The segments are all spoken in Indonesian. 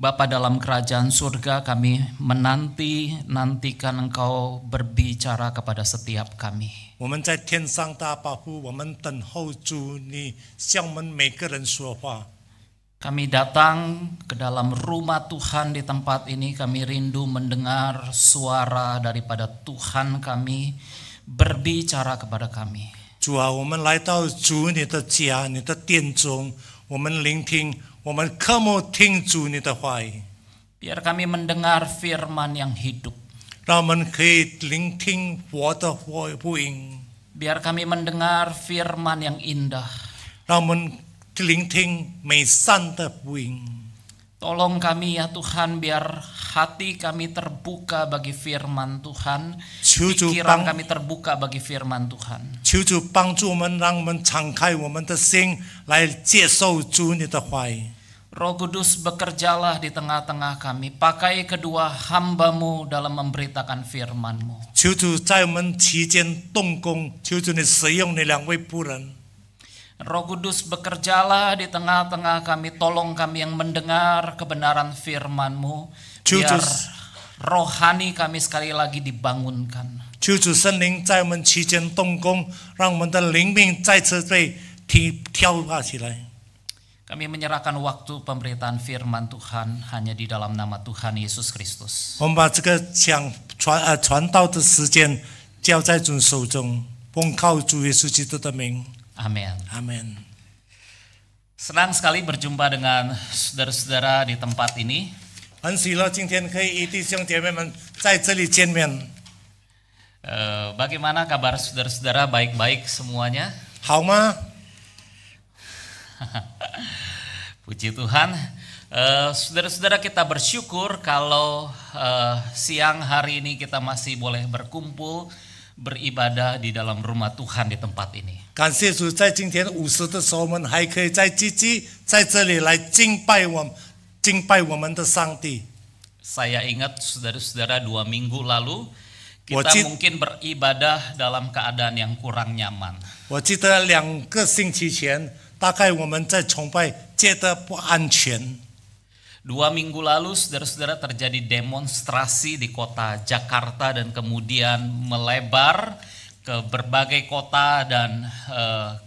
Bapa dalam kerajaan surga, kami menantikan Engkau berbicara kepada setiap kami. 我们在天上大保护，我们等候主，你向我们每个人说话。 Kami datang ke dalam rumah Tuhan di tempat ini, kami rindu mendengar suara daripada Tuhan kami berbicara kepada kami. 主啊，我们来到主你的家、你的殿中，我们聆听，我们渴慕听主你的话语， Biar kami mendengar firman yang hidup. 让我们可以聆听我的福音， Biar kami mendengar firman yang indah. 让我们聆听美善的福音。 Tolong kami ya Tuhan, biar hati kami terbuka bagi firman Tuhan, 求主 pikiran 帮 kami terbuka bagi firman Tuhan. 求主帮助我们，让我们敞开我们的心来接受主你的话语。 Roh Kudus bekerjalah di tengah-tengah kami, pakai kedua hamba-Mu dalam memberitakan firman-Mu. 求主在我们期间动工，求主你使用你两位仆人。 Roh Kudus bekerjalah di tengah-tengah kami, tolong kami yang mendengar kebenaran firman-Mu, biar rohani kami sekali lagi dibangunkan. 求主圣灵在我们期间动工，让我们的灵命再次被挑发起来。 Kami menyerahkan waktu pemberitaan firman Tuhan hanya di dalam nama Tuhan Yesus Kristus. 我们把这个传道的时间交在主手中，奉靠主耶稣基督的名。 Amin. 阿门。 Senang sekali berjumpa dengan saudara-saudara di tempat ini. 很喜乐，今天可以与弟兄姐妹们在这里见面。 Bagaimana kabar saudara-saudara? Baik-baik semuanya? 好吗？ Puji Tuhan. Saudara-saudara, kita bersyukur kalau siang hari ini kita masih boleh berkumpul beribadah di dalam rumah Tuhan di tempat ini. 感谢主，在今天午时的时候，我们还可以在在这里来敬拜我们的上帝。 Saya ingat saudara-saudara 2 minggu lalu kita mungkin beribadah dalam keadaan yang kurang nyaman. 我记得2个星期前，大概我们在崇拜觉得不安全。 2 minggu lalu saudara-saudara terjadi demonstrasi di kota Jakarta dan kemudian melebar ke berbagai kota dan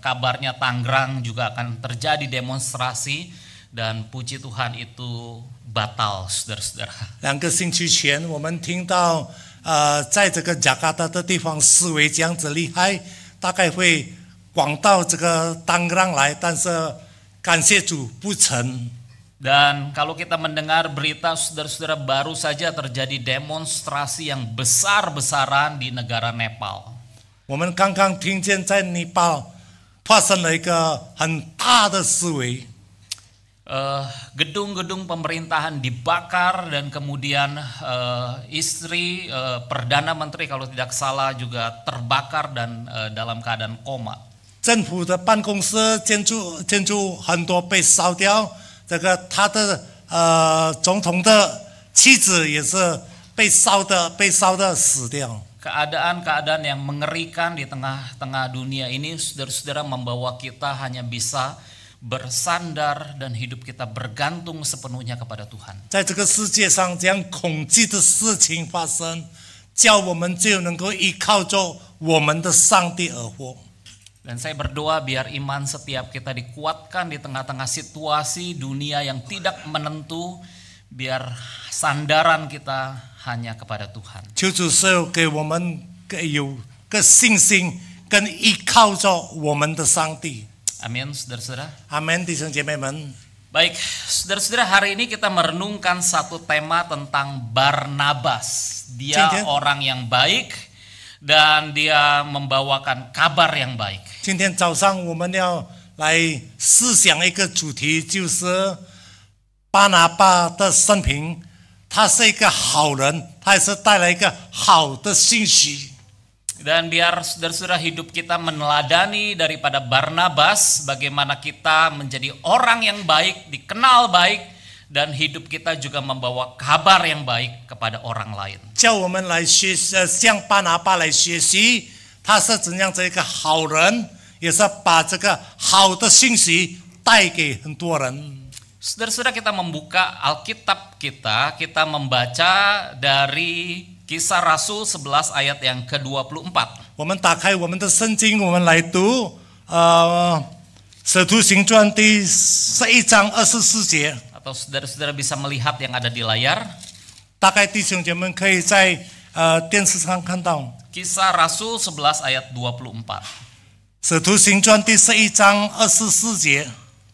kabarnya Tangerang juga akan terjadi demonstrasi dan puji Tuhan itu batal saudara-saudara. 2个星期前，我们听到在这个雅加达的地方示威这样子厉害，大概会广到这个当让来，但是感谢主不成。 Dan kalau kita mendengar berita saudara-saudara, baru saja terjadi demonstrasi yang besar-besaran di negara Nepal. 我们刚刚听见在尼泊发生了一个很大的示威。 Gedung-gedung pemerintahan dibakar dan kemudian istri Perdana Menteri kalau tidak salah juga terbakar dan dalam keadaan koma. 政府的办公室建筑很多被烧掉，这个他的总统的妻子也是被烧的死掉。 Keadaan-keadaan yang mengerikan di tengah-tengah dunia ini, saudara-saudara, membawa kita hanya bisa bersandar dan hidup kita bergantung sepenuhnya kepada Tuhan. 在这个世界上，这样恐惧的事情发生，叫我们就能够依靠着我们的上帝而活。 Dan saya berdoa biar iman setiap kita dikuatkan di tengah-tengah situasi dunia yang tidak menentu, biar sandaran kita hanya kepada Tuhan. 求主是给我们有个信心，跟依靠着我们的上帝。 Amin, saudara-saudara. 阿门，弟兄姐妹们。 Baik, saudara-saudara, hari ini kita merenungkan satu tema tentang Barnabas. Dia orang yang baik dan dia membawakan kabar yang baik. 今天早上我们要来思想一个主题，就是巴拿巴的生平。他是一个好人，他也是带来一个好的信息。 Dan biar saudara-saudara hidup kita meneladani daripada Barnabas, bagaimana kita menjadi orang yang baik, dikenal baik, dan hidup kita juga membawa kabar yang baik kepada orang lain. 叫我们来学习，向巴拿巴来学习，他是怎样的一个好人，也是把这个好的信息带给很多人。Saudara-saudara, kita membuka Alkitab kita membaca dari Kisah Rasul 11 ayat yang ke-24. 我们打开我们的圣经，我们来读使徒行传第11章24节。 Atau saudara-saudara bisa melihat yang ada di layar. 大概弟兄姐妹可以在电视上看到 Kisah Rasul 11 ayat 24. 使徒行传第11章24节。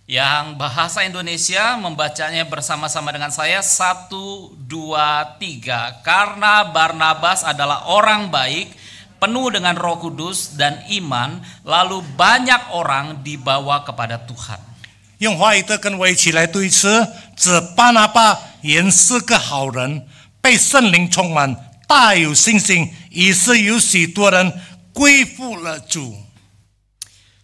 Yang bahasa Indonesia membacanya bersama-sama dengan saya 1, 2, 3. Karena Barnabas adalah orang baik, penuh dengan Roh Kudus dan iman, lalu banyak orang dibawa kepada Tuhan. 用华语的跟我一起来读一次：指巴拿巴原是个好人，被圣灵充满，大有信心，于是有许多人归附了主。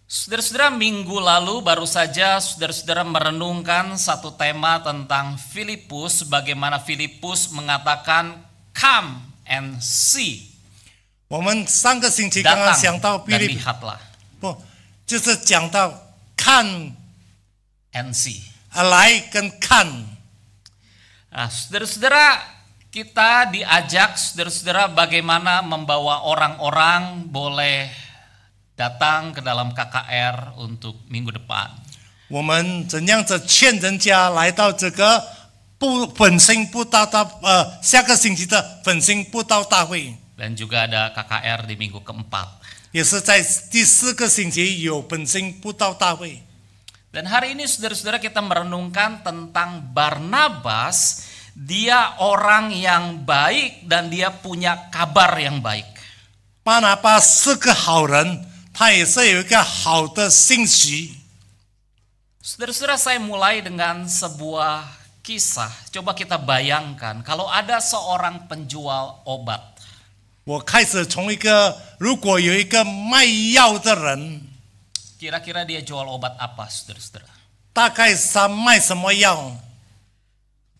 Saudara-saudara, minggu lalu baru saja saudara-saudara merenungkan satu tema tentang Filipus, bagaimana Filipus mengatakan come and see. 我们上个星期刚刚讲到 Datang dan lihatlah 不，就是讲到看 and see. 来跟看。 Nah, saudara-saudara, kita diajak saudara-saudara bagaimana membawa orang-orang boleh datang ke dalam KKR untuk minggu depan. 我们怎样子劝人家来到这个本心布道大下个星期的本心布道大会， Dan juga ada KKR di minggu keempat. 也是在第4个星期有本心布道大会。 Dan hari ini saudara-saudara kita merenungkan tentang Barnabas. Dia orang yang baik dan dia punya kabar yang baik. 巴拿巴是个好人，他也是有一个好的信息。 Saudara-saudara, saya mulai dengan sebuah kisah. Coba kita bayangkan kalau ada seorang penjual obat. 我开始从一个，如果有一个卖药的人， Kira-kira dia jual obat apa, saudara-saudara? 大概是他卖什么药？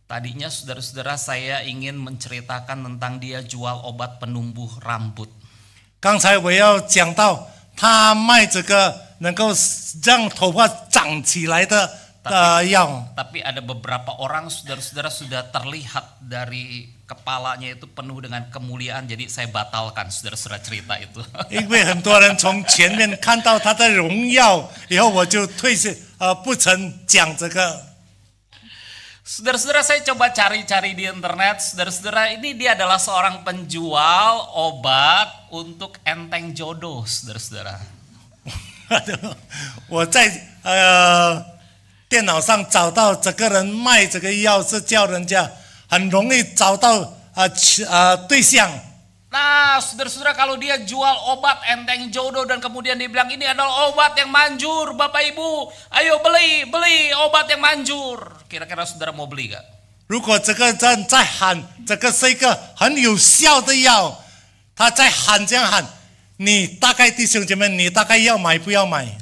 Tadinya saudara-saudara saya ingin menceritakan tentang dia jual obat penumbuh rambut. 刚才我要讲到他卖这个能够让头发长起来的药。 Tapi ada beberapa orang saudara-saudara sudah terlihat dari kepalanya itu penuh dengan kemuliaan, jadi saya batalkan saudara-saudara cerita itu. 因为很多人从前面看到他的荣耀，以后我就不曾讲这个。 Saudara-saudara, saya coba cari-cari di internet. Saudara-saudara, ini dia adalah seorang penjual obat untuk enteng jodoh, saudara-saudara. 我在电脑上找到这个人卖这个药，是叫人家很容易找到对象。 Nah, saudara-saudara, kalau dia jual obat enteng jodoh dan kemudian dibilang ini adalah obat yang manjur, Bapak Ibu, ayo beli obat yang manjur. Kira-kira saudara mau beli gak? 如果这个人在喊这个是一个很有效的药，他在喊这样喊，你大概弟兄姐妹，你大概要买不要买？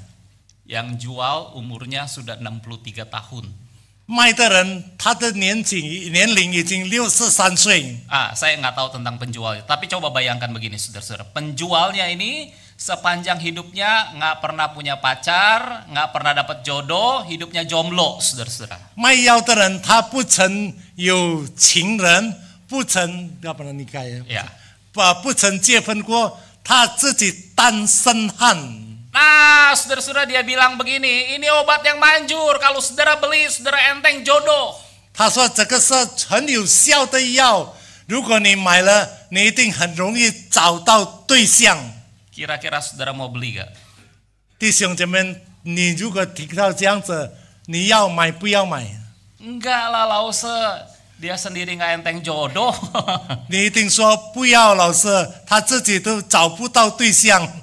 Yang jual umurnya sudah 63 tahun. 卖的人他的年龄已经63岁。 Saya nggak tahu tentang penjualnya, tapi coba bayangkan begini, saudara-saudara. Penjualnya ini sepanjang hidupnya nggak pernah punya pacar, nggak pernah dapat jodoh, hidupnya jomblo, saudara-saudara. 卖药的人他不曾有情人，不曾要不然你改 Ya. 不曾结婚过，他自己单身汉。 Nah, saudara-saudara, dia bilang begini, ini obat yang manjur, kalau saudara beli, saudara enteng jodoh. 他说这个是很有效的药，如果你买了，你一定很容易找到对象。 Kira-kira saudara mau beli gak? 弟兄姐妹，你如果听到这样子，你要买不要买？ Enggak lah, lause. Dia sendiri nggak enteng jodoh. 你一定说不要，老师，他自己都找不到对象。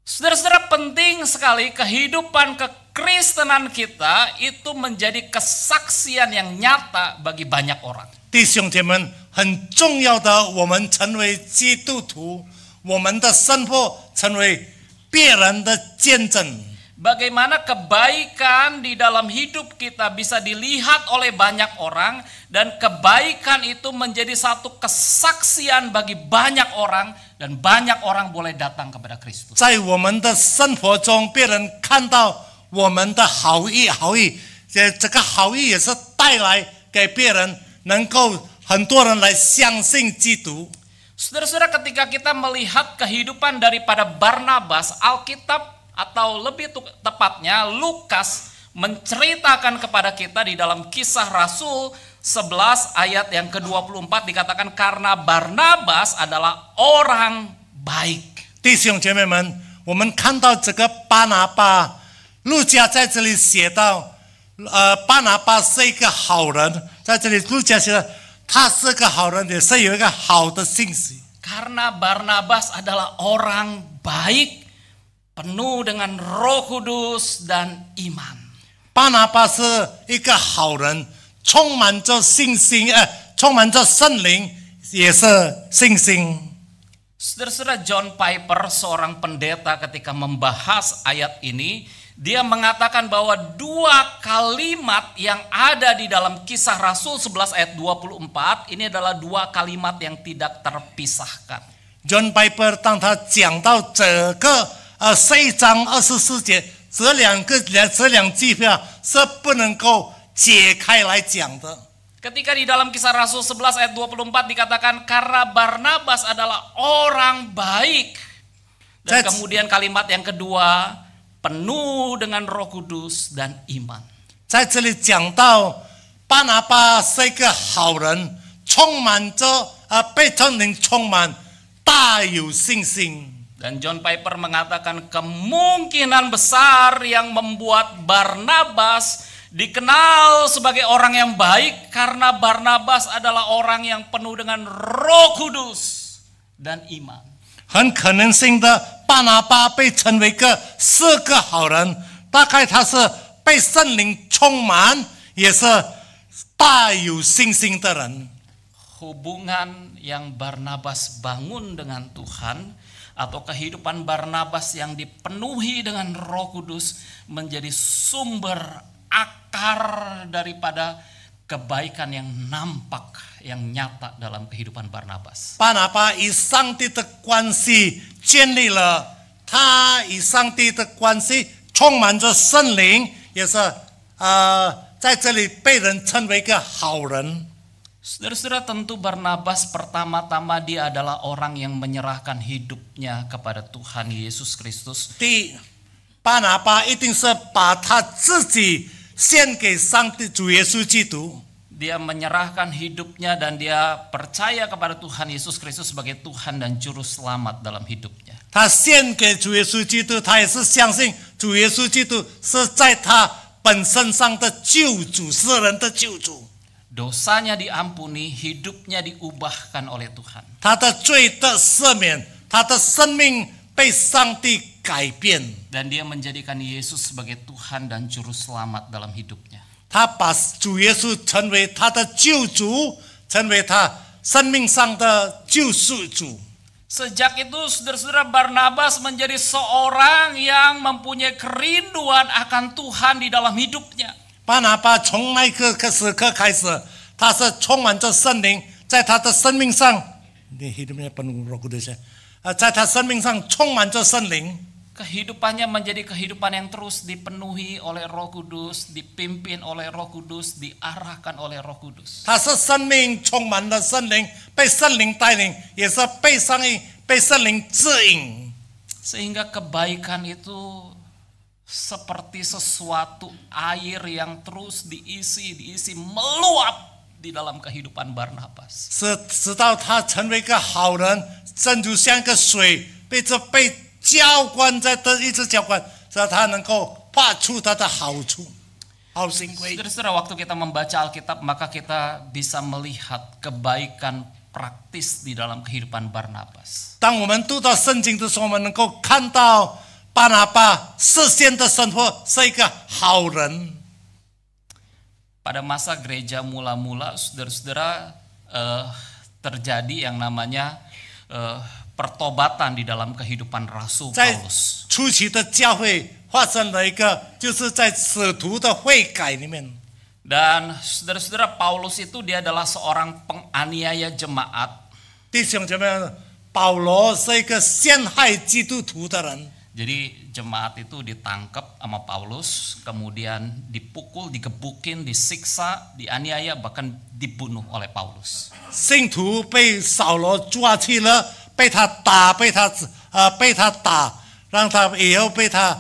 Saudara-saudara, penting sekali kehidupan kekristenan kita itu menjadi kesaksian yang nyata bagi banyak orang. 弟兄姐妹，很重要的，我们成为基督徒，我们的生活成为别人的见证。 Bagaimana kebaikan di dalam hidup kita bisa dilihat oleh banyak orang dan kebaikan itu menjadi satu kesaksian bagi banyak orang dan banyak orang boleh datang kepada Kristus. 在我们的生活中，别人看到我们的好意，这个好意也是带来给别人，能够很多人来相信基督。 Saudara-saudara, ketika kita melihat kehidupan daripada Barnabas, Alkitab atau lebih tepatnya Lukas menceritakan kepada kita di dalam Kisah Rasul 11 ayat yang ke-24 dikatakan karena Barnabas adalah orang baik. 弟兄姐妹们，我们看到这个巴拿巴，路加在这里写到，巴拿巴是一个好人，在这里路加写的，他是个好人，也是有一个好的信息。 Karena Barnabas adalah orang baik, penuh dengan Roh Kudus dan iman. 巴拿巴是一个好人，充满着信心，充满着圣灵，也是信心。 Saudara-saudara, John Piper, seorang pendeta ketika membahas ayat ini, dia mengatakan bahwa dua kalimat yang ada di dalam Kisah Rasul 11 ayat 24 ini adalah dua kalimat yang tidak terpisahkan. John Piper 当他讲到这个11章24节，这两句话是不能够解开来讲的。 Ketika di dalam Kisah Rasul 11 ayat 24 dikatakan karena Barnabas adalah orang baik. Dan kemudian kalimat yang kedua, penuh dengan Roh Kudus dan iman. 在这里讲到巴拿巴是一个好人，充满着被圣灵充满，大有信心。 Dan John Piper mengatakan kemungkinan besar yang membuat Barnabas dikenal sebagai orang yang baik karena Barnabas adalah orang yang penuh dengan Roh Kudus dan iman. 很可能性的，巴拿巴被称为是个好人，大概他是被圣灵充满，也是大有信心的人。 Hubungan yang Barnabas bangun dengan Tuhan atau kehidupan Barnabas yang dipenuhi dengan Roh Kudus menjadi sumber akar daripada kebaikan yang nampak, yang nyata dalam kehidupan Barnabas. 巴拿巴与上帝的关系建立了，他与上帝的关系充满着圣灵，也是在这里被人称为一个好人。 Saudara-saudara, tentu Barnabas pertama-tama dia adalah orang yang menyerahkan hidupnya kepada Tuhan Yesus Kristus. 第一，巴拿巴一定是把他自己献给上帝主耶稣基督。 Dia menyerahkan hidupnya dan dia percaya kepada Tuhan Yesus Kristus sebagai Tuhan dan Juru Selamat dalam hidupnya. 他献给主耶稣基督，他也是相信主耶稣基督是在他本身上的救主，是人的救主。 Dosanya diampuni, hidupnya diubahkan oleh Tuhan. 他的罪得赦免，他的生命被上帝改变。 Dan dia menjadikan Yesus sebagai Tuhan dan Juru Selamat dalam hidupnya. 他把主耶稣成为他的救主，成为他生命上的救赎主。 Sejak itu saudara-saudara, Barnabas menjadi seorang yang mempunyai kerinduan akan Tuhan di dalam hidupnya. 巴拿巴从那个时刻开始，他是充满着圣灵，在他的生命上，在他生命上充满着圣灵。 Kehidupannya menjadi kehidupan yang terus dipenuhi oleh Roh Kudus, dipimpin oleh Roh Kudus, diarahkan oleh Roh Kudus. 他是生命充满了圣灵，被圣灵带领，也是被圣灵指引。 Sehingga kebaikan itu seperti sesuatu air yang terus diisi meluap di dalam kehidupan Barnabas. 直到他成为一个好人，正如像一个水被浇灌在一直浇灌，使他能够发出他的好处，好行为。 Saudara-saudara, waktu kita membaca Alkitab maka kita bisa melihat kebaikan praktis di dalam kehidupan Barnabas. 当我们读到圣经的时候，我们能够看到巴拿巴实现的生活是一个好人。 Pada masa gereja mula-mula, saudara-saudara, terjadi yang namanya pertobatan di dalam kehidupan Rasul 在 Paulus. 初期的教会发生了一个，就是在使徒的会改里面。 Dan saudara-saudara, Paulus itu dia adalah seorang penganiaya jemaat. 弟兄姐妹们，保罗是一个陷害基督徒的人。Jadi jemaat itu ditangkap sama Paulus, kemudian dipukul, digebukin, disiksa, dianiaya, bahkan dibunuh oleh Paulus. 信徒被扫罗抓去了，被他打，被他打，让他以后被他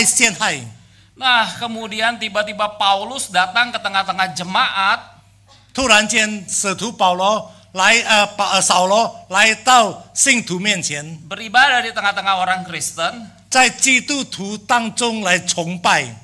陷害。 Nah, kemudian tiba-tiba Paulus datang ke tengah-tengah jemaat. 突然间，使徒保罗扫罗来到信徒面前， Beribadah di tengah-tengah orang Kristen. 在基督徒当中来崇拜。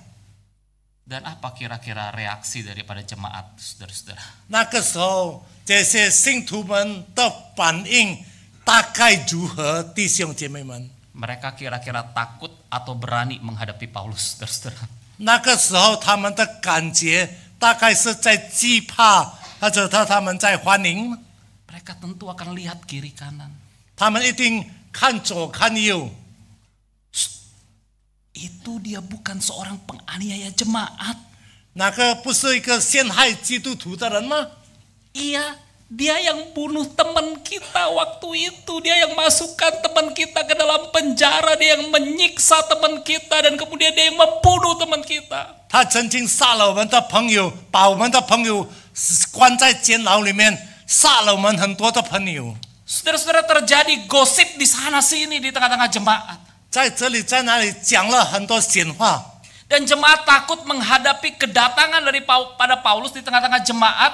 Dan apa kira-kira reaksi daripada jemaat, saudara-saudara? 那个时候，这些信徒们的反应大概如何？弟兄姐妹们， Mereka kira-kira takut atau berani menghadapi Paulus, saudara-saudara? 那个时候他们的感觉大概是在惧怕，或者他们在欢迎。 Mereka tentu akan lihat kiri kanan. 他们一定看左看右。 Itu dia bukan seorang penganiaya jemaat. 那个不是一个陷害基督徒的人吗？ Iya, dia yang bunuh teman kita waktu itu. Dia yang masukkan teman kita ke dalam penjara. Dia yang menyiksa teman kita. Dan kemudian dia yang membunuh teman kita. 他曾经杀了我们的朋友，把我们的朋友关在监牢里面，杀了我们很多的朋友。 Saudara-saudara, terjadi gosip di sana sini di tengah-tengah jemaat. 在这里在那里讲了很多闲话。 Dan jemaat takut menghadapi kedatangan daripada Paulus di tengah-tengah jemaat.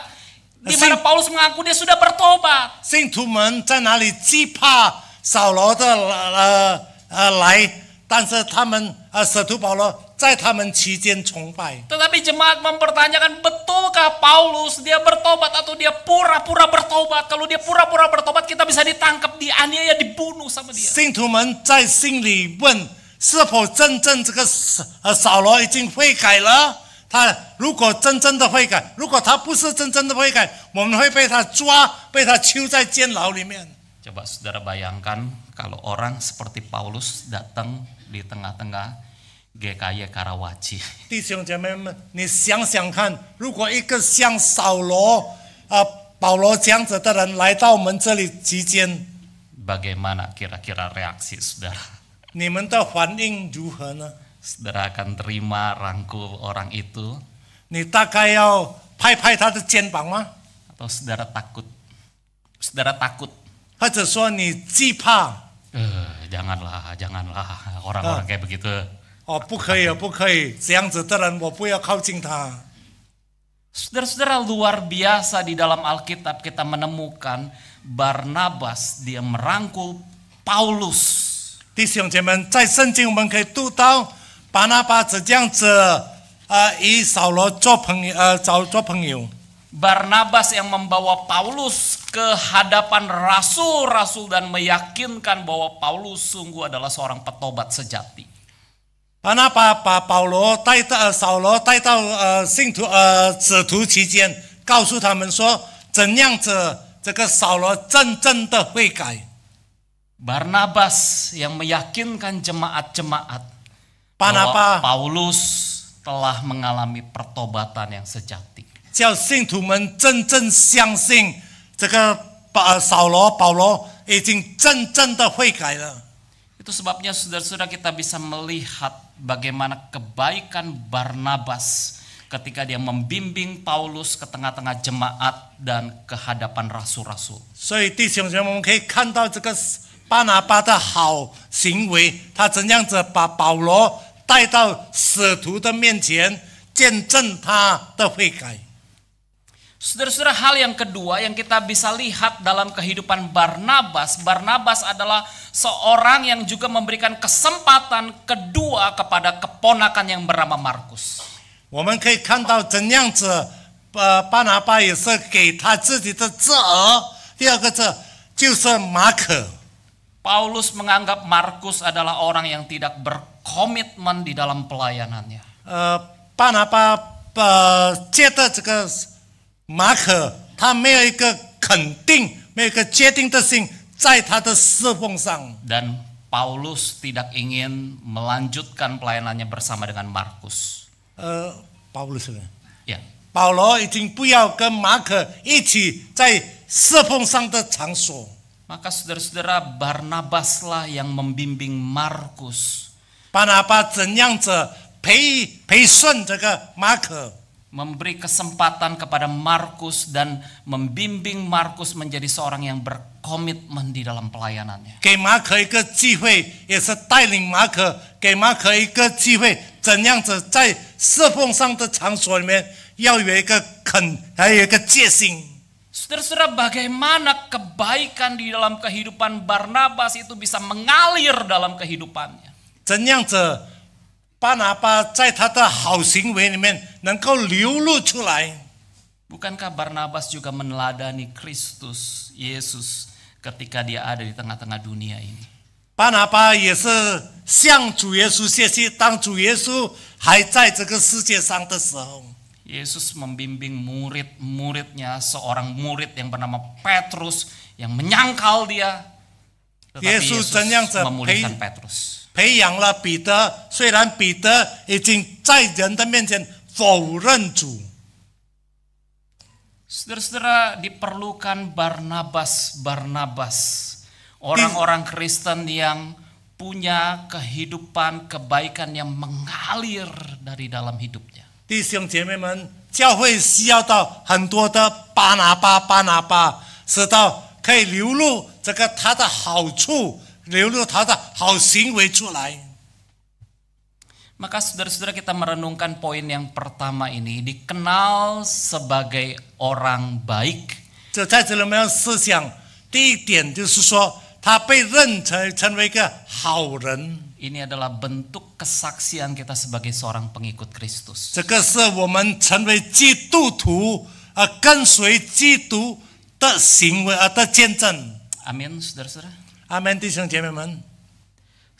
Di mana Paulus mengaku dia sudah bertobat. 信徒们在哪里惧怕扫罗的来，但是他们使徒保罗在他们期间崇拜。 Tetapi jemaat mempertanyakan, betulkah Paulus dia bertobat atau dia pura-pura bertobat? Kalau dia pura-pura bertobat, kita bisa ditangkap, dianiaya, dibunuh sama dia. 信徒们在心里问：是否真正这个扫罗已经悔改了？他如果真正的悔改，如果他不是真正的悔改，我们会被他抓，被他囚在监牢里面。 Coba saudara bayangkan kalau orang seperti Paulus datang di tengah-tengah GKY Karawaci. 弟兄姐妹们，你想想看，如果一个像扫罗保罗这样子的人来到我们这里期间， Bagaimana kira-kira reaksi saudara? 你们的反应如何呢？ Saudara akan terima rangkul orang itu? 你大概要拍拍他的肩膀吗？ Atau saudara takut? Saudara takut? 或者说你惧怕？ Janganlah orang-orang kayak begitu. 哦，不可以，不可以，这样子的人我不要靠近他。 Saudara-saudara, luar biasa di dalam Alkitab kita menemukan Barnabas dia merangkul Paulus. 弟兄姐妹，在圣经我们可以读到巴拿巴这样子与扫罗做朋友。 Barnabas yang membawa Paulus ke hadapan rasul-rasul dan meyakinkan bahwa Paulus sungguh adalah seorang petobat sejati. 巴拿巴把扫罗带到使徒期间，告诉他们说怎样子这个扫罗真正的悔改。 Barnabas yang meyakinkan jemaat-jemaat Barnabas bahwa Paulus telah mengalami pertobatan yang sejati. 叫信徒们真正相信这个保罗已经真正的悔改了。 Itu sebabnya saudara-saudara kita bisa melihat bagaimana kebaikan Barnabas ketika dia membimbing Paulus ke tengah-tengah jemaat dan ke hadapan rasul-rasul. 所以弟兄姐妹，我们可以看到这个巴拿巴的好行为，他怎样子把保罗带到使徒的面前，见证他的悔改。 Saudara-saudara, hal yang kedua yang kita bisa lihat dalam kehidupan Barnabas, Barnabas adalah seorang yang juga memberikan kesempatan kedua kepada keponakan yang bernama Markus. 我们可以看到怎样子，巴拿巴也是给他自己的侄儿，第二个侄就是马可。 Paulus menganggap Markus adalah orang yang tidak berkomitmen di dalam pelayanannya. 巴拿巴觉得这个马可他没有一个肯定，没有一个决定的性在他的侍奉上。 Dan Paulus tidak ingin melanjutkan pelayanannya bersama dengan Markus. 保罗是。 Ya. 保罗已经不要跟马可一起在侍奉上的场所。Maka saudara-saudara, Barnabaslah yang membimbing Markus, 巴拿巴怎样子培顺这个马可， memberi kesempatan kepada Markus dan membimbing Markus menjadi seorang yang berkomitmen di dalam pelayanannya. 给马可一个机会，也是带领马可，给马可一个机会，怎样子在侍奉上的场所里面要有一个还有一个戒心。 Saudara-saudara, bagaimana kebaikan di dalam kehidupan Barnabas itu bisa mengalir dalam kehidupannya. 怎样子巴拿巴在他的好行为里面能够流露出来？ Bukankah Barnabas juga meneladani Kristus, Yesus ketika dia ada di tengah-tengah dunia ini? 巴拿巴也是向主耶稣学习，当主耶稣还在这个世界上的时候。 Yesus membimbing murid-muridnya, seorang murid yang bernama Petrus yang menyangkal dia. Tetapi Yesus memulihkan Petrus. 培养了彼得，虽然彼得已经在人的面前否认主。 Saudara-saudara, diperlukan Barnabas, orang-orang Kristen yang punya kehidupan kebaikan yang mengalir dari dalam hidupnya. 弟兄姐妹们，教会需要到很多的巴拿巴，使到可以流露这个他的好处，流露他的好行为出来。 Maka saudara-saudara, kita merenungkan poin yang pertama ini, dikenal sebagai orang baik. 这在这里我们要思想，第一点就是说，他被认成为一个好人。 Ini adalah bentuk kesaksian kita sebagai seorang pengikut Kristus. 这个是我们成为基督徒跟随基督的行为的见证。 Amin, saudara-saudara. 阿门，弟兄姐妹们。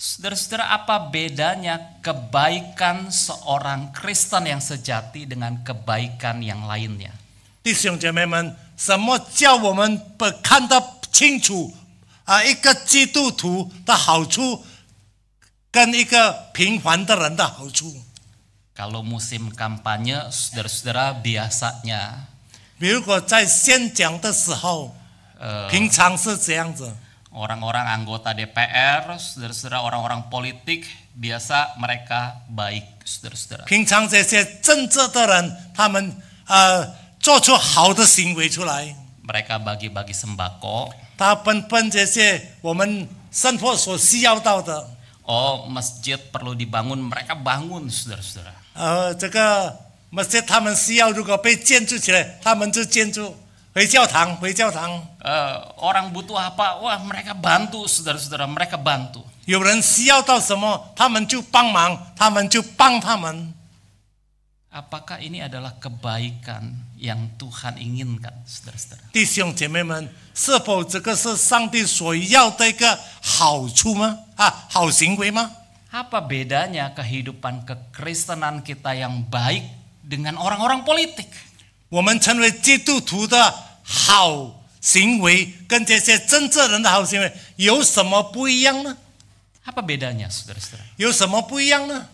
Saudara-saudara, apa bedanya kebaikan seorang Kristen yang sejati dengan kebaikan yang lainnya? 弟兄姐妹们，什么叫我们看得清楚一个基督徒的好处，跟一个平凡的人的好处？ Kalau musim kampanye, saudara-saudara, biasanya 如果在宣讲的时候，平常是这样子。 orang-orang anggota DPR, saudara-saudara, orang-orang politik, biasa mereka baik, saudara-saudara. 平常这些政治的人，他们做出好的行为出来。 Mereka bagi-bagi sembako. 他分这些我们生活所需要到的。 Oh, masjid perlu dibangun, mereka bangun, saudara-saudara. 这个masjid他们需要如果被建筑起来，他们就建筑。 回教堂。 Orang butuh apa? Wah, mereka bantu, saudara-saudara, mereka bantu. 有人需要到什么，他们就帮忙，他们就帮他们。 Apakah ini adalah kebaikan yang Tuhan inginkan, saudara-saudara? 弟兄姐妹们，是否这个是上帝所要的一个好处吗？好行为吗？ Apa bedanya kehidupan kekristenan kita yang baik dengan orang-orang politik? 我们成为基督徒的好行为，跟这些政治人的好行为有什么不一样呢？ Apa bedanya, saudara-saudara? 有什么不一样呢？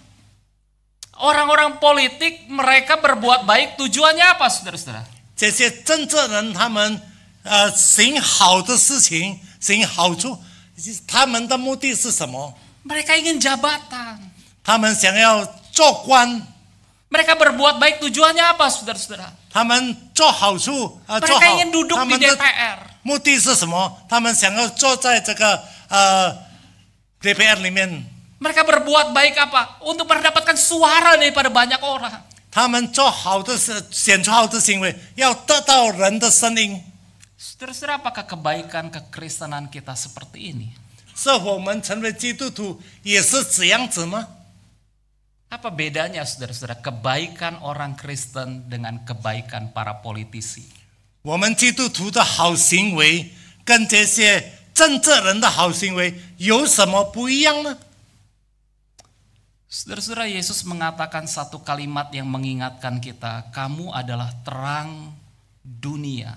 Orang-orang politik mereka berbuat baik, tujuannya apa, saudara-saudara? 这些政治人他们行好的事情，行好处，他们的目的是什么？ Mereka ingin jabatan. 他们想要做官。 Mereka berbuat baik, tujuannya apa, saudara-saudara? 他们做好处做 Mereka 好 ingin duduk 他 di 们的 DPR. 目的是什么？他们想要坐在这个DPR 里面。 Mereka berbuat baik apa? Untuk mendapatkan suara daripada banyak orang. 他们做好的事，显出好的行为，要得到人的声音。 Saudara-saudara, apakah kebaikan kekristenan kita seperti ini? 是否我们成为基督徒也是这样子吗？ Apa bedanya, saudara-saudara, kebaikan orang Kristen dengan kebaikan para politisi? 我们基督徒的好行为跟这些政治人的好行为有什么不一样呢？ Saudara-saudara, Yesus mengatakan satu kalimat yang mengingatkan kita, kamu adalah terang dunia.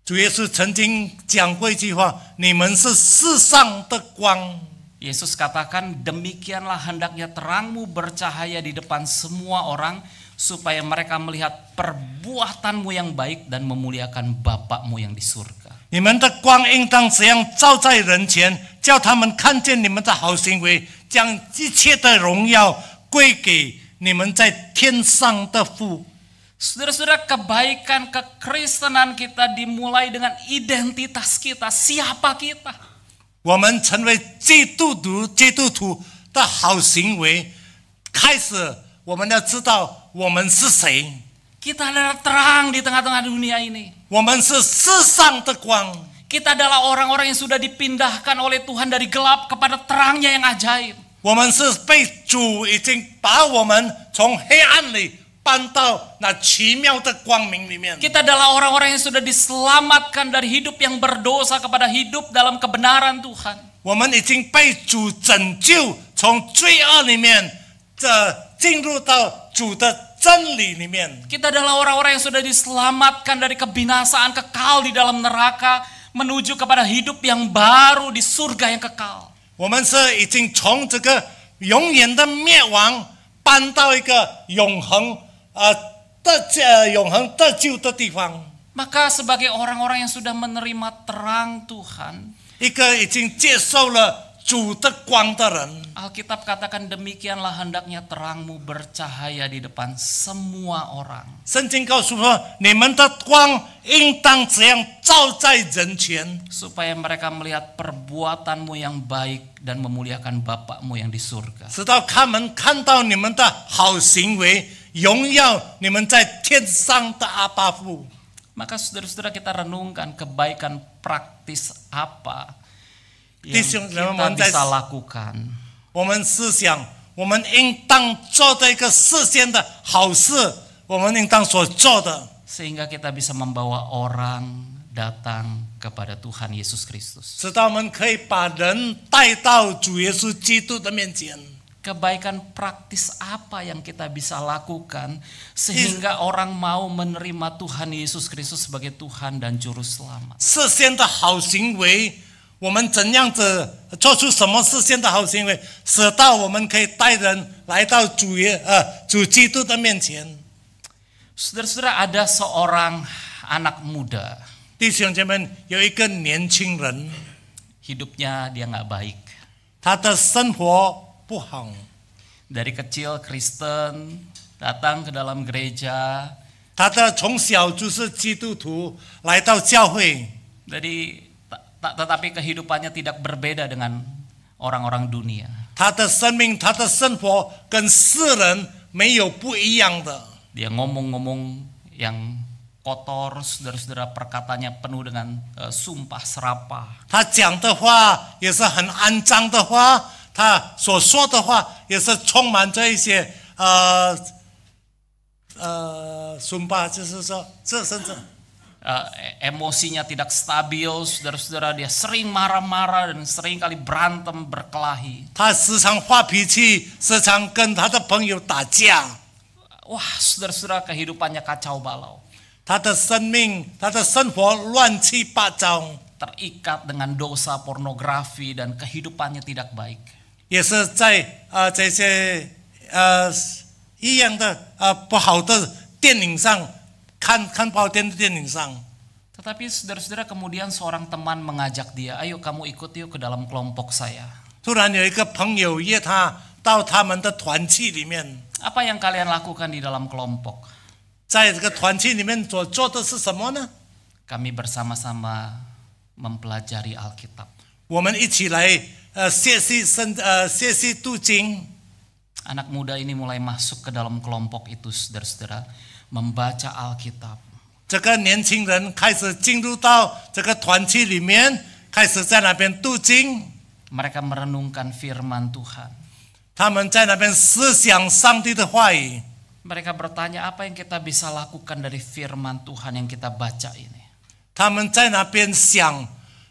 主耶稣曾经讲过一句话：“你们是世上的光。” Yesus katakan, demikianlah hendaknya terangmu bercahaya di depan semua orang, supaya mereka melihat perbuatanmu yang baik dan memuliakan Bapakmu yang di surga. 你们的光应当这样照在人前，叫他们看见你们的好行为，将一切的荣耀归给你们在天上的父。 Saudara-saudara, kebaikan kekristenan kita dimulai dengan identitas kita, siapa kita. 我们成为基督徒的好行为，开始我们要知道我们是谁。 Kita adalah terang di tengah-tengah dunia ini. 我们是世上的光， Kita adalah orang-orang yang sudah dipindahkan oleh Tuhan dari gelap kepada terangnya yang ajaib. 我们是被主已经把我们从黑暗里搬到那奇妙的光明里面。 Kita adalah orang-orang yang sudah diselamatkan dari hidup yang berdosa kepada hidup dalam kebenaran Tuhan. 我们已经被主拯救，从罪恶里面进入到主的真理里面。 Kita adalah orang-orang yang sudah diselamatkan dari kebinasaan kekal di dalam neraka menuju kepada hidup yang baru di surga yang kekal. 我们是已经从这个永远的灭亡搬到一个永恒得救的地方， Maka sebagai orang-orang yang sudah menerima terang Tuhan, 一个已经接受了主的光的人。 Alkitab katakan demikianlah hendaknya terangmu bercahaya di depan semua orang. 圣经告诉说，你们的光应当这样照在人前， Supaya mereka melihat perbuatanmu yang baik dan memuliakan Bapakmu yang di surga. 直到他们看到你们的好行为，荣耀你们在天上的阿爸父。 Maka saudara-saudara, kita renungkan kebaikan praktis apa yang 弟兄姊妹 kita 们，在 bisa lakukan 我们思想，我们应当做的一个实现的好事，我们应当所做的， sehingga kita bisa membawa orang datang kepada Tuhan Yesus Kristus. 直到我们可以把人带到主耶稣基督的面前。 Kebaikan praktis apa yang kita bisa lakukan sehingga orang mau menerima Tuhan Yesus Kristus sebagai Tuhan dan Juru Selamat? 实现的好行为，我们怎样子做出什么实现的好行为，使到我们可以带人来到主基督的面前。 Saudara-saudara, ada seorang anak muda, 弟兄姐妹，有一个年轻人， hidupnya dia nggak baik. 他的生活不好， Dari kecil Kristen, datang ke dalam gereja, 他的从小就是基督徒，来到教会， tetapi kehidupannya tidak berbeda dengan orang-orang dunia. 他的生命、他的生活跟世人没有不一样的。 Dia ngomong-ngomong yang kotor, saudara-saudara, perkataannya penuh dengan sumpah serapah. 他讲的话也是很肮脏的话，他所说的话也是充满着一些sumpah，就是说这甚至。 Emosinya tidak stabil, saudara-saudara, dia sering marah-marah dan sering kali berantem, berkelahi. 他时常发脾气，时常跟他的朋友打架。 Wah, saudara-saudara, kehidupannya kacau balau. 他的生命、他的生活乱七八糟， Terikat dengan dosa pornografi dan kehidupannya tidak baik. 也是在这些一样的不好的电影上看不好电影上。 Tetapi saudara-saudara, kemudian seorang teman mengajak dia, ayo kamu ikut yuk ke dalam kelompok saya. 突然有一个朋友约他到他们的团契里面， Apa yang kalian lakukan di dalam kelompok? 在这个团契里面所做的是什么呢？ Kami bersama-sama mempelajari Alkitab. 我们一起来学习读经。 Anak muda ini mulai masuk ke dalam kelompok itu, saudara-saudara, membaca Alkitab. 这个年轻人开始进入到这个团契里面，开始在那边读经。 Mereka merenungkan firman Tuhan. 他们在那边思想上帝的话语。 Mereka bertanya, apa yang kita bisa lakukan dari firman Tuhan yang kita baca ini? 他们在那边想，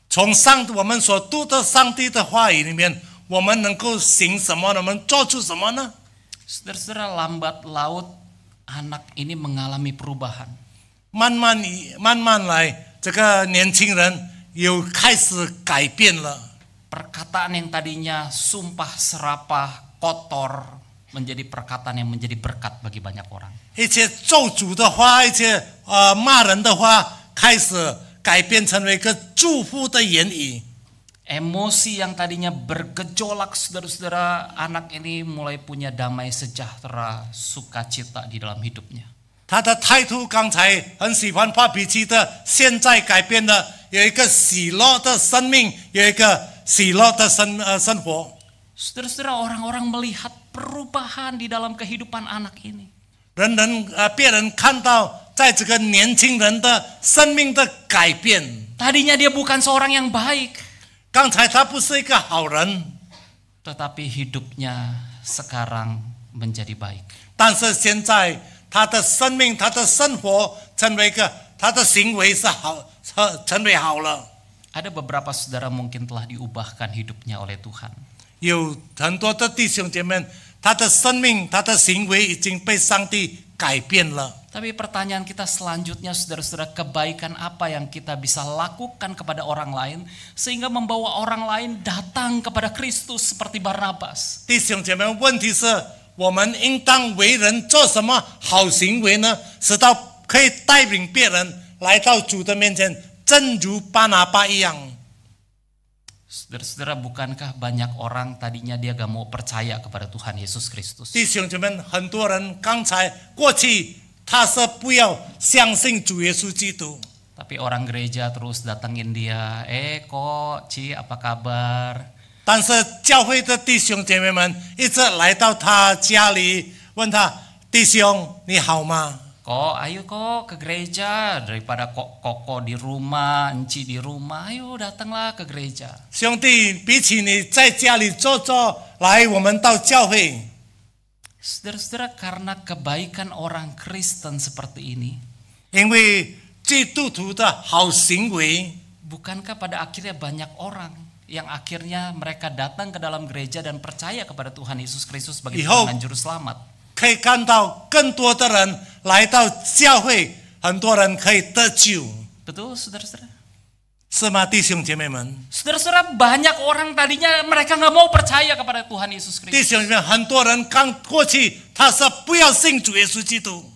从我们所读的上帝的话语里面，我们能够行什么？我们做出什么呢？ Saudara-saudara, lambat laut anak ini mengalami perubahan. 慢慢来，这个年轻人有开始改变了。 Perkataan yang tadinya sumpah serapah, kotor, menjadi perkataan yang menjadi berkat bagi banyak orang. 一些咒诅的话，一些骂人的话，开始改变成为一个祝福的言语。 Emosi yang tadinya bergejolak saudara-saudara, anak ini mulai punya damai sejahtera, sukacita di dalam hidupnya. 他的态度刚才很喜欢发脾气的，现在改变了，有一个喜乐的生命，有一个喜乐的生活。 Saudara-saudara, orang-orang melihat perubahan di dalam kehidupan anak ini. 别人看到在这个年轻人的生命的改变。 Tadinya dia bukan seorang yang baik. 刚才他不是一个好人， Tetapi hidupnya sekarang menjadi baik. 但是现在他的生命、他的生活成为一个，他的行为是好，成为好了。 Ada beberapa saudara mungkin telah diubahkan hidupnya oleh Tuhan. 有很多的弟兄姐妹，他的生命、他的行为已经被上帝改变了。 Tapi pertanyaan kita selanjutnya, saudara-saudara, kebaikan apa yang kita bisa lakukan kepada orang lain sehingga membawa orang lain datang kepada Kristus seperti Barnabas? 弟兄姐妹，问题是我们应当为人做什么好行为呢？使到可以带领别人来到主的面前，正如巴拿巴一样。 Saudara-saudara, bukankah banyak orang tadinya dia gak mau percaya kepada Tuhan Yesus Kristus? 弟兄姐妹，很多人刚才过去他是不要相信主耶稣基督， Tapi orang gereja terus datengin dia, kok Ci apa kabar? 但是教会的弟兄姐妹们一直来到他家里，问他：弟兄你好吗？ Kok ayo kok ke gereja, daripada kok di rumah, Enci di rumah, ayo datanglah ke gereja. 兄弟，比起你在家里坐坐，来我们到教会。 Saudara-saudara, karena kebaikan orang Kristen seperti ini, 因为基督徒的好行为， bukankah pada akhirnya banyak orang yang akhirnya mereka datang ke dalam gereja dan percaya kepada Tuhan Yesus Kristus sebagai Tuhan dan Juru Selamat? 可以看到更多的人来到教会，很多人可以得救， Betul, saudara-saudara? 是吗，弟兄姐妹们？ Saudara-saudara, banyak orang tadinya mereka nggak mau percaya kepada Tuhan Yesus 弟 Kristus. 兄姐妹，很多人刚过去，他说不要信主耶稣基督，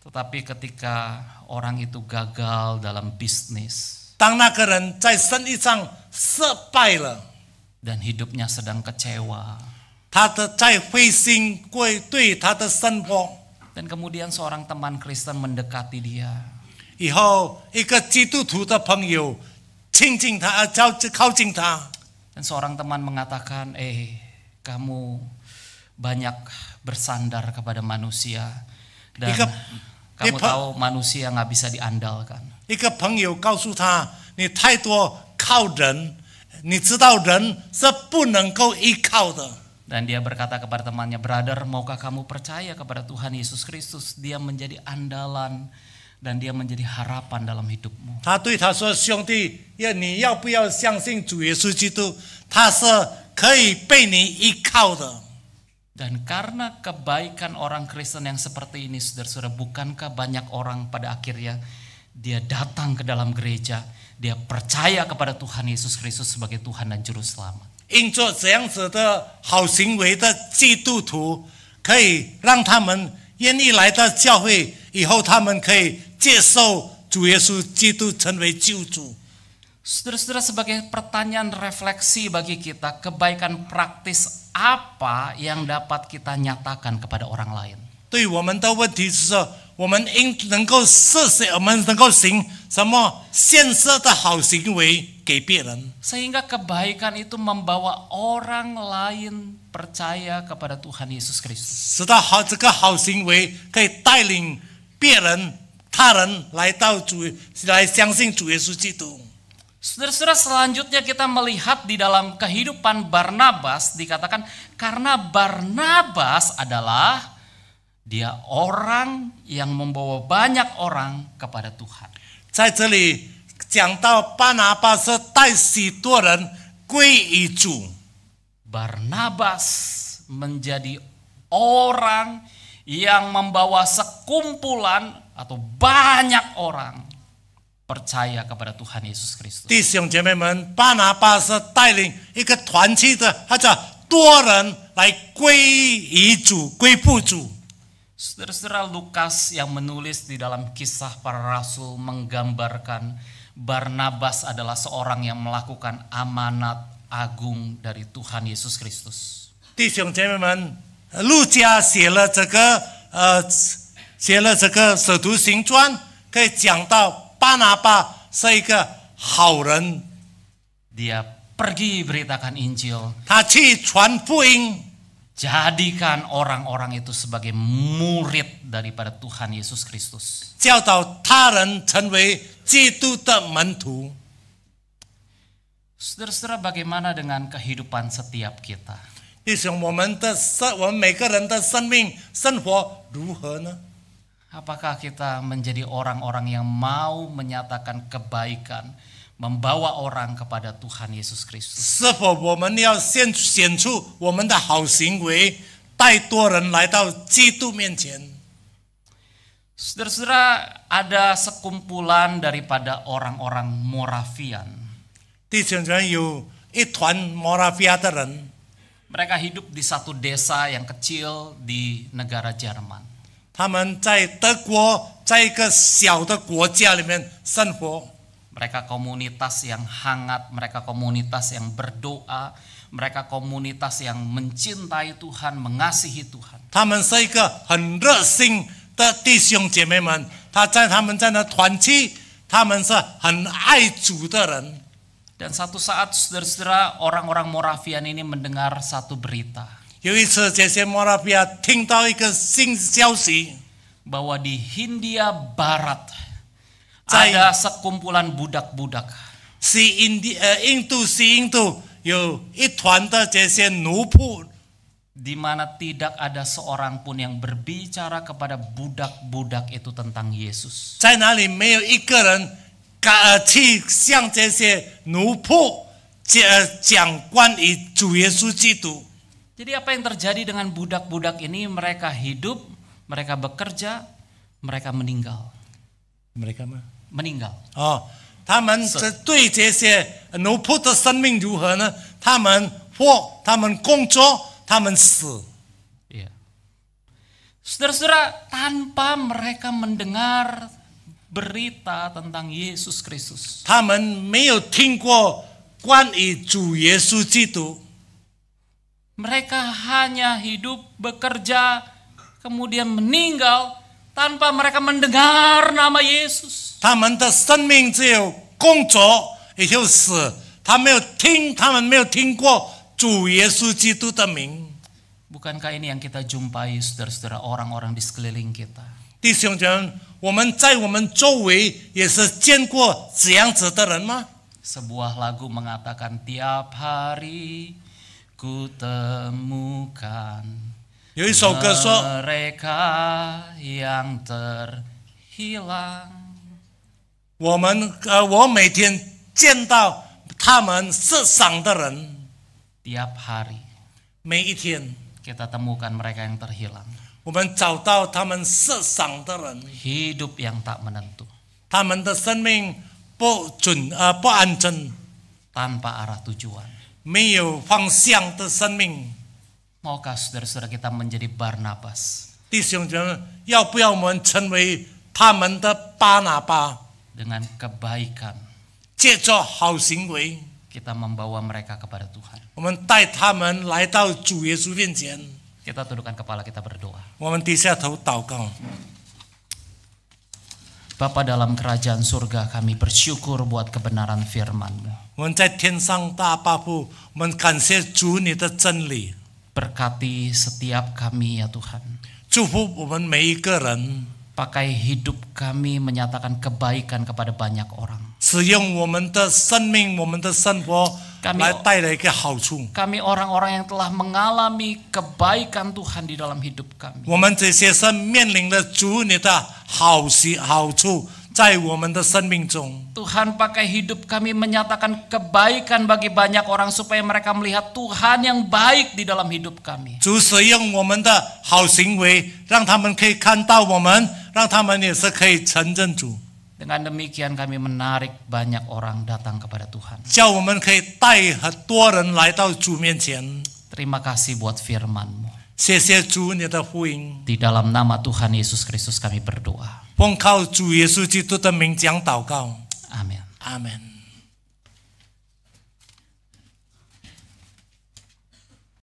Tetapi ketika orang itu gagal dalam bisnis 当那个人在生意上失败了， dan hidupnya sedang kecewa, 他的在灰心对他的生活， dan kemudian seorang teman Kristen mendekati dia, 以后一个基督徒的朋友亲近他，靠近他， dan seorang teman mengatakan, kamu banyak bersandar kepada manusia dan Ika- kamu Ika- tahu manusia nggak bisa diandalkan. 一个朋友告诉他，你太多靠人，你知道人是不能够依靠的。 Dan dia berkata kepada temannya, brother, maukah kamu percaya kepada Tuhan Yesus Kristus? Dia menjadi andalan dan dia menjadi harapan dalam hidupmu. 他对他说：“兄弟，你要不要相信主耶稣基督？他是可以被你依靠的。” Dan karena kebaikan orang Kristen yang seperti ini, saudara-saudara, bukankah banyak orang pada akhirnya dia datang ke dalam gereja, dia percaya kepada Tuhan Yesus Kristus sebagai Tuhan dan Juru Selamat. 因着这样子的好行为的基督徒，可以让他们愿意来到教会，以后他们可以接受主耶稣基督成为救主。 Saudara-saudara, sebagai pertanyaan refleksi bagi kita, kebaikan praktis apa yang dapat kita nyatakan kepada orang lain? 对我们的问题是说，我们应能够我们能够行什么现实的好行为给别人， Sehingga kebaikan itu membawa orang lain percaya kepada Tuhan Yesus Kristus. 使到这个好行为可以带领别人、他人来相信主耶稣基督。 Saudara-saudara, selanjutnya kita melihat di dalam kehidupan Barnabas, dikatakan karena Barnabas adalah dia orang yang membawa banyak orang kepada Tuhan. 在这里讲到巴拿巴是带许多人归于主， Barnabas menjadi orang yang membawa sekumpulan atau banyak orang percaya kepada Tuhan Yesus Kristus. 弟兄姐妹们，巴拿巴是带领一个团体的，或者多人来归于主、归附主。Saudara-saudara, Lukas yang menulis di dalam Kisah Para Rasul menggambarkan Barnabas adalah seorang yang melakukan amanat agung dari Tuhan Yesus Kristus. 弟兄姐妹们，路加写了这个使徒行传，可以讲到巴拿巴是一个好人， Dia pergi beritakan Injil, 他去传福音， jadikan orang-orang itu sebagai murid daripada Tuhan Yesus Kristus. 教导他人成为基督的门徒。 Saudara-saudara, bagaimana dengan kehidupan setiap kita? 弟兄，我们每个人的生命生活如何呢？ Apakah kita menjadi orang-orang yang mau menyatakan kebaikan, membawa orang kepada Tuhan Yesus Kristus? 是否我们要显出我们的好行为，带多人来到基督面前？ Saudara-saudara, ada sekumpulan daripada orang-orang Moravian. 弟兄姐妹，有一团摩拉比亚的人， Mereka hidup di satu desa yang kecil di negara Jerman. 他们在德国，在一个小的国家里面生活。 Mereka komunitas yang hangat, mereka komunitas yang berdoa, mereka komunitas yang mencintai Tuhan, mengasihi Tuhan. 他们是一个很热心的弟兄姐妹们，他们在那团契，他们是很爱主的人。 Dan satu saat saudara-saudara, orang-orang Moravian ini mendengar satu berita 有一次，这些摩拉比亚听到一个新消息， bahwa di Hindia Barat 在 ada sekumpulan budak-budak 印度有一团的这些奴仆， di mana tidak ada seorang pun yang berbicara kepada budak-budak itu tentang Yesus. 在哪里没有一个人去向这些奴仆讲关于主耶稣基督。 Jadi apa yang terjadi dengan budak-budak ini? Mereka hidup, mereka bekerja, mereka meninggal. Mereka 吗？ Meninggal. 哦，他们对这些奴仆的生命如何呢？他们工作，他们死。 Iya. Saudara-saudara, tanpa mereka mendengar berita tentang Yesus Kristus, 他们没有听过关于主耶稣基督， mereka hanya hidup, bekerja, kemudian meninggal tanpa mereka mendengar nama Yesus. 他们的生命只有工作也就死，他们没有听过主耶稣基督的名。 Bukankah ini yang kita jumpai, saudara-saudara, orang-orang di sekeliling kita? 弟兄姐妹，我们在我们周围也是见过这样子的人吗？ Sebuah lagu mengatakan, tiap hari ku temukan 有一首歌说， mereka yang terhilang. 我每天见到他们世上的人， Tiap hari 每一天 kita temukan mereka yang terhilang. 我们找到他们世上的人， Hidup yang tak menentu, 他们的生命不安真， tanpa arah tujuan. 没有方向的生命。 Maukah saudara-saudara kita menjadi Barnabas 弟兄姐妹，要不要我们成为他们的巴拿巴？ dengan kebaikan 借着好行为， kita membawa mereka kepada Tuhan. 我们带他们来到主耶稣面前。 Kita tundukkan kepala, kita berdoa. 我们低下头祷告。 Bapa dalam kerajaan surga, kami bersyukur buat kebenaran firman-Mu. 我们在天上大爸父，我们感谢主你的真理， Berkati setiap kami ya Tuhan. 祝福我们每一个人， Pakai hidup kami menyatakan kebaikan kepada banyak orang. 使用我们的生命、我们的生活 Kami- 来带来一个好处。 Kami orang-orang yang telah mengalami kebaikan Tuhan di dalam hidup kami. 我们这些是面临了主你的好处，在我们的生命中。 Tuhan pakai hidup kami menyatakan kebaikan bagi banyak orang supaya mereka melihat Tuhan yang baik di dalam hidup kami. 主使用我们的好行为，让他们可以看到我们，让他们也是可以承认主。 Dengan demikian kami menarik banyak orang datang kepada Tuhan. 叫我们可以带很多人来到主面前。 Terima kasih buat firman-Mu. 谢谢主你的福音， Di dalam nama Tuhan Yesus Kristus kami berdoa. 奉靠主耶稣基督的名讲祷告， Amin. 阿门。